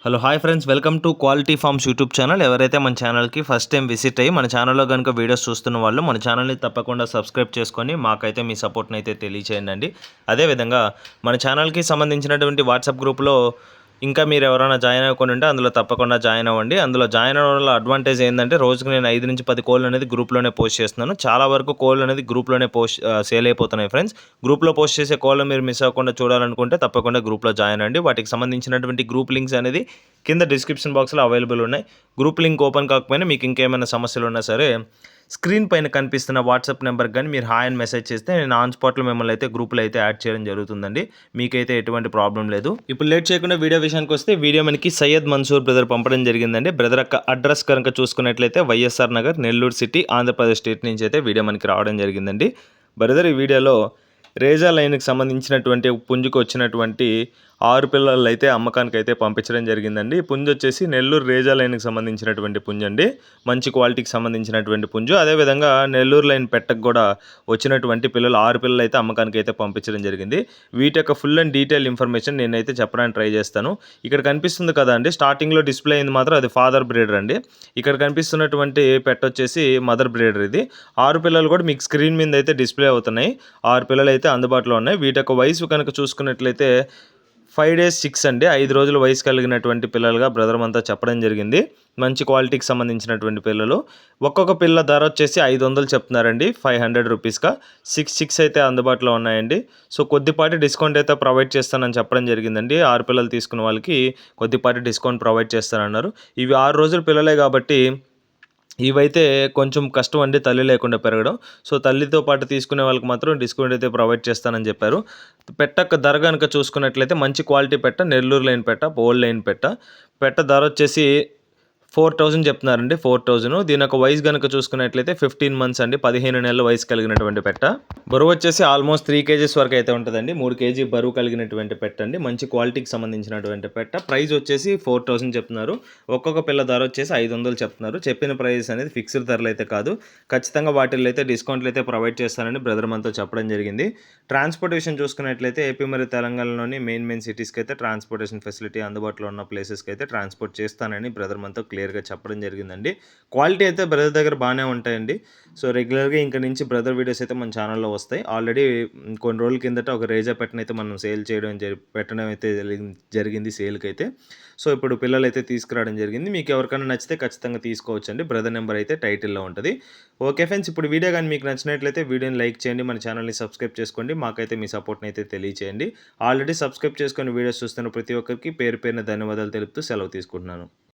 Hello hi friends, welcome to quality forms YouTube channel. ఎవరైతే మన ఛానల్కి ఫస్ట్ టైం విజిట్ అయ్యి మన ఛానల్లో కనుక వీడియోస్ చూస్తున్న వాళ్ళు మన ఛానల్ని తప్పకుండా సబ్స్క్రైబ్ చేసుకొని మాకైతే మీ సపోర్ట్ని అయితే తెలియచేయండి. అదేవిధంగా మన ఛానల్కి సంబంధించినటువంటి వాట్సాప్ గ్రూప్లో ఇంకా మీరు ఎవరైనా జాయిన్ అవ్వకుండా ఉంటే అందులో తప్పకుండా జాయిన్ అవ్వండి. అందులో జాయిన్ అవ్వడం వల్ల అడ్వాంటేజ్ ఏంటంటే రోజుకి నేను 5 నుంచి 10 కోళ్ళు అనేది గ్రూప్లోనే పోస్ట్ చేస్తున్నాను. చాలా వరకు కోళ్ళు అనేది గ్రూప్లోనే సేల్ అయిపోతున్నాయి ఫ్రెండ్స్. గ్రూప్లో పోస్ట్ చేసే కోళ్ళు మీరు మిస్ అవ్వకుండా చూడాలనుకుంటే తప్పకుండా గ్రూప్లో జాయిన్ అవ్వండి. వాటికి సంబంధించినటువంటి గ్రూప్ లింక్స్ అనేది కింద డిస్క్రిప్షన్ బాక్స్లో అవైలబుల్ ఉన్నాయి. గ్రూప్ లింక్ ఓపెన్ కాకపోయినా మీకు ఇంకేమైనా సమస్యలు ఉన్నా సరే స్క్రీన్ పైన కనిపిస్తున్న వాట్సాప్ నెంబర్కి కానీ మీరు హాయ్ అని మెసేజ్ చేస్తే నేను ఆన్ స్పాట్లో మిమ్మల్ని అయితే గ్రూప్లో అయితే యాడ్ చేయడం జరుగుతుందండి. మీకైతే ఎటువంటి ప్రాబ్లం లేదు. ఇప్పుడు లేట్ చేయకుండా వీడియో విషయానికి వస్తే వీడియో మనకి సయ్యద్ మన్సూర్ బ్రదర్ పంపడం జరిగిందండి. బ్రదర్ యొక్క అడ్రస్ కనుక చూసుకున్నట్లయితే వైఎస్ఆర్ నగర్, నెల్లూరు సిటీ, ఆంధ్రప్రదేశ్ స్టేట్ నుంచి అయితే వీడియో మనకి రావడం జరిగిందండి. బ్రదర్ ఈ వీడియోలో రేజా లైన్కి సంబంధించినటువంటి పుంజుకు వచ్చినటువంటి 6 పిల్లలు అయితే అమ్మకానికి అయితే పంపించడం జరిగిందండి. ఈ పుంజు వచ్చేసి నెల్లూరు రేజా లైన్కి సంబంధించినటువంటి పుంజు అండి. మంచి క్వాలిటీకి సంబంధించినటువంటి పుంజు. అదేవిధంగా నెల్లూరు లైన్ పెట్టకు కూడా వచ్చినటువంటి పిల్లలు 6 పిల్లలు అయితే అమ్మకానికి అయితే పంపించడం జరిగింది. వీటి యొక్క ఫుల్ అండ్ డీటెయిల్ ఇన్ఫర్మేషన్ నేనైతే చెప్పడానికి ట్రై చేస్తాను. ఇక్కడ కనిపిస్తుంది కదా అండి, స్టార్టింగ్లో డిస్ప్లే అయింది మాత్రం అది ఫాదర్ బ్రీడర్ అండి. ఇక్కడ కనిపిస్తున్నటువంటి పెట్ వచ్చేసి మదర్ బ్రీడర్. ఇది 6 పిల్లలు కూడా మీకు స్క్రీన్ మీద అయితే డిస్ప్లే అవుతున్నాయి. 6 పిల్లలు అయితే అందుబాటులో ఉన్నాయి. వీటి యొక్క వయసు కనుక చూసుకున్నట్లయితే 5 days 6 అండి, 5 రోజుల వయసు కలిగినటువంటి పిల్లలుగా బ్రదర్ అంతా చెప్పడం జరిగింది. మంచి క్వాలిటీకి సంబంధించినటువంటి పిల్లలు. ఒక్కొక్క పిల్ల ధర వచ్చేసి 500 చెప్తున్నారండి, 500 రూపీస్గా. 6 అయితే అందుబాటులో ఉన్నాయండి. సో కొద్దిపాటి డిస్కౌంట్ అయితే ప్రొవైడ్ చేస్తానని చెప్పడం జరిగిందండి. 6 పిల్లలు తీసుకున్న వాళ్ళకి కొద్దిపాటి డిస్కౌంట్ ప్రొవైడ్ చేస్తానన్నారు. ఇవి 6 రోజుల పిల్లలే కాబట్టి ఇవైతే కొంచెం కష్టం అండి, తల్లి లేకుండా పెరగడం. సో తల్లితో పాటు తీసుకునే వాళ్ళకి మాత్రం డిస్కౌంట్ అయితే ప్రొవైడ్ చేస్తానని చెప్పారు. పెట్ట ధర కనుక చూసుకున్నట్లయితే మంచి క్వాలిటీ పెట్ట, నెల్లూరు లైన్ పెట్ట, ఓల్డ్ లైన్ పెట్ట ధర వచ్చేసి 4000 చెప్తున్నారండి. 4000. దీని యొక్క వయసు కనుక చూసుకున్నట్లయితే 15 months అండి, 15 నెలల వయసు కలిగినటువంటి పెట్ట. బరువు వచ్చేసి ఆల్మోస్ట్ 3 kgs వరకు అయితే ఉంటుందండి. 3 kg బరువు కలిగినటువంటి పెట్ట అండి. మంచి క్వాలిటీకి సంబంధించినటువంటి పెట్ట. ప్రైస్ వచ్చేసి 4000 చెప్తున్నారు. ఒక్కొక్క పిల్ల ధర వచ్చేసి 500 చెప్తున్నారు. చెప్పిన ప్రైస్ అనేది ఫిక్స్డ్ ధరలు అయితే కాదు. ఖచ్చితంగా వాటిల్లో అయితే డిస్కౌంట్లు అయితే ప్రొవైడ్ చేస్తానని బ్రదర్ మనతో చెప్పడం జరిగింది. ట్రాన్స్పోర్టేషన్ చూసుకున్నట్లయితే ఏపీ మరియు తెలంగాణలోని మెయిన్ సిటీస్కి అయితే ట్రాన్స్పోర్టేషన్ ఫెసిలిటీ అందుబాటులో ఉన్న ప్లేసెస్కి అయితే ట్రాన్స్పోర్ట్ చేస్తానని బ్రదర్ మనతో క్లియర్గా చెప్పడం జరిగిందండి. క్వాలిటీ అయితే బ్రదర్ దగ్గర బాగానే ఉంటాయండి. సో రెగ్యులర్గా ఇంక నుంచి బ్రదర్ వీడియోస్ అయితే మన ఛానల్లో వస్తాయి. ఆల్రెడీ కొన్ని రోజుల కిందట ఒక రేజా పెట్టనైతే మనం సేల్ చేయడం పెట్టడం అయితే జరిగింది సేల్కి అయితే. సో ఇప్పుడు పిల్లలు అయితే తీసుకురావడం జరిగింది. మీకు ఎవరికైనా నచ్చితే ఖచ్చితంగా తీసుకోవచ్చండి. బ్రదర్ నెంబర్ అయితే టైటిల్లో ఉంటుంది. ఓకే ఫ్రెండ్స్, ఇప్పుడు వీడియో కానీ మీకు నచ్చినట్లయితే వీడియోని లైక్ చేయండి, మన ఛానల్ని సబ్స్క్రైబ్ చేసుకోండి. మాకైతే మీ సపోర్ట్ని అయితే తెలియచేయండి. ఆల్రెడీ సబ్స్క్రైబ్ చేసుకొని వీడియోస్ చూస్తున్న ప్రతి ఒక్కరికి పేరు పేరున ధన్యవాదాలు తెలుపుతూ సెలవు తీసుకుంటున్నాను.